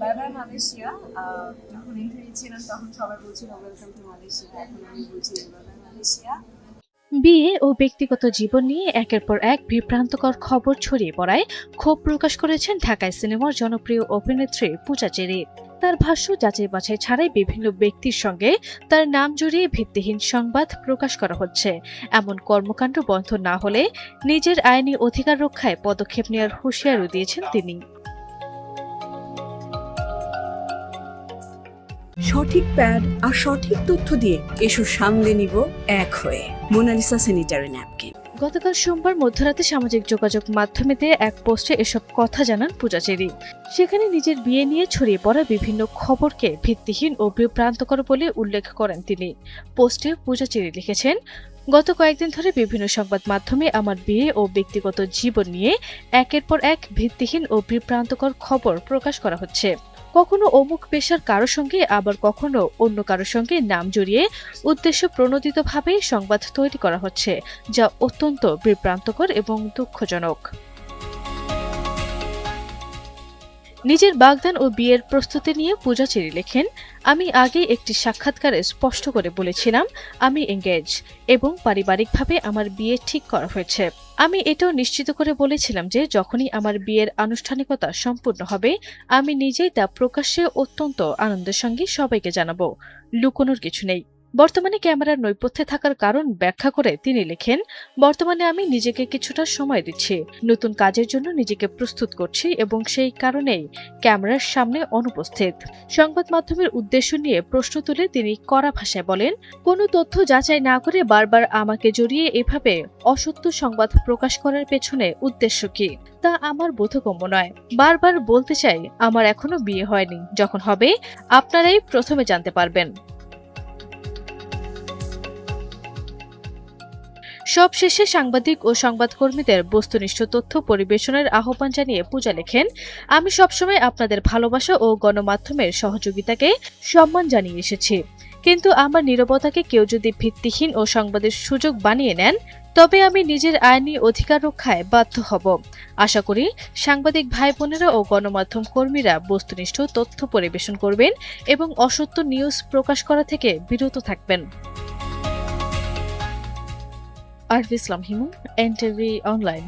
Bye bye Malaysia. যখন interview ছিলাম তখন সবাই বলছিল ওয়েলকাম টু মালয়েশিয়া, এখন আমি বলছি বাই বাই মালয়েশিয়া। বিয়ে ও ব্যক্তিগত জীবন নিয়ে একের পর এক বিভ্রান্তকর খবর ছড়িয়ে পড়ায় ক্ষোভ প্রকাশ করেছেন ঢাকায় সিনেমার জনপ্রিয় অভিনেত্রী পূজা চেরি। তার ভাষ্য, যাচাই বাছাই ছাড়াই বিভিন্ন ব্যক্তির সঙ্গে তার নাম জড়িয়ে ভিত্তিহীন সংবাদ প্রকাশ করা হচ্ছে। এমন কর্মকাণ্ড বন্ধ না হলে নিজের আইনি অধিকার রক্ষায় পদক্ষেপ নেওয়ার হুঁশিয়ারি দিয়েছেন তিনি। সঠিক প্যাড আর সঠিক তথ্য দিয়ে এসো সামলে নিব এক হয়ে মোনালিসা স্যানিটারি ন্যাপকিন। গতকাল সোমবার মধ্যরাতে সামাজিক যোগাযোগ মাধ্যমে দিয়ে এক পোস্টে এসব কথা জানান পূজা চেরি। সেখানে নিজের বিয়ে নিয়ে ছড়িয়ে পড়া বিভিন্ন খবরকে ভিত্তিহীন ও বিভ্রান্তকর বলে উল্লেখ করেন তিনি। পোস্টে পূজা চেরি লিখেছেন, গত কয়েকদিন ধরে বিভিন্ন সংবাদ মাধ্যমে আমার বিয়ে ও ব্যক্তিগত জীবন নিয়ে একের পর এক ভিত্তিহীন ও বিভ্রান্তকর খবর প্রকাশ করা হচ্ছে। কখনো অমুক পেশার কারো সঙ্গে, আবার কখনো অন্য কারো সঙ্গে নাম জড়িয়ে উদ্দেশ্য প্রণোদিতভাবে সংবাদ তৈরি করা হচ্ছে, যা অত্যন্ত বিভ্রান্তকর এবং দুঃখজনক। নিজের বাগদান ও বিয়ের প্রস্তুতি নিয়ে পূজা চেরি লেখেন, আমি আগেই একটি সাক্ষাৎকারে স্পষ্ট করে বলেছিলাম আমি এঙ্গেজ এবং পারিবারিকভাবে আমার বিয়ে ঠিক করা হয়েছে। আমি এটাও নিশ্চিত করে বলেছিলাম যে যখনই আমার বিয়ের আনুষ্ঠানিকতা সম্পূর্ণ হবে আমি নিজেই তা প্রকাশ্যে অত্যন্ত আনন্দের সঙ্গে সবাইকে জানাবো। লুকোনোর কিছু নেই। বর্তমানে ক্যামেরার নৈপথ্যে থাকার কারণ ব্যাখ্যা করে তিনি লেখেন, বর্তমানে আমি নিজেকে কিছুটা সময় দিচ্ছি, নতুন কাজের জন্য নিজেকে প্রস্তুত করছি এবং সেই কারণেই ক্যামেরার সামনে অনুপস্থিত। সংবাদ মাধ্যমের উদ্দেশ্য নিয়ে প্রশ্ন তুলে তিনি কড়া ভাষায় বলেন, কোনো তথ্য যাচাই না করে বারবার আমাকে জড়িয়ে এভাবে অসত্য সংবাদ প্রকাশ করার পেছনে উদ্দেশ্য কি তা আমার বোধগম্য নয়। বারবার বলতে চাই, আমার এখনো বিয়ে হয়নি, যখন হবে আপনারাই প্রথমে জানতে পারবেন। সবশেষে সাংবাদিক ও সংবাদকর্মীদের বস্তুনিষ্ঠ তথ্য পরিবেশনের আহ্বান জানিয়ে পূজা লেখেন, আমি সবসময় আপনাদের ভালোবাসা ও গণমাধ্যমের সহযোগিতাকে সম্মান জানিয়ে এসেছি, কিন্তু আমার নীরবতাকে কেউ যদি ভিত্তিহীন ও সংবাদের সুযোগ বানিয়ে নেন তবে আমি নিজের আইনি অধিকার রক্ষায় বাধ্য হব। আশা করি সাংবাদিক ভাই বোনেরা ও গণমাধ্যম কর্মীরা বস্তুনিষ্ঠ তথ্য পরিবেশন করবেন এবং অসত্য নিউজ প্রকাশ করা থেকে বিরত থাকবেন। আরভি ইসলাম হিমু, এনটিভি অনলাইন।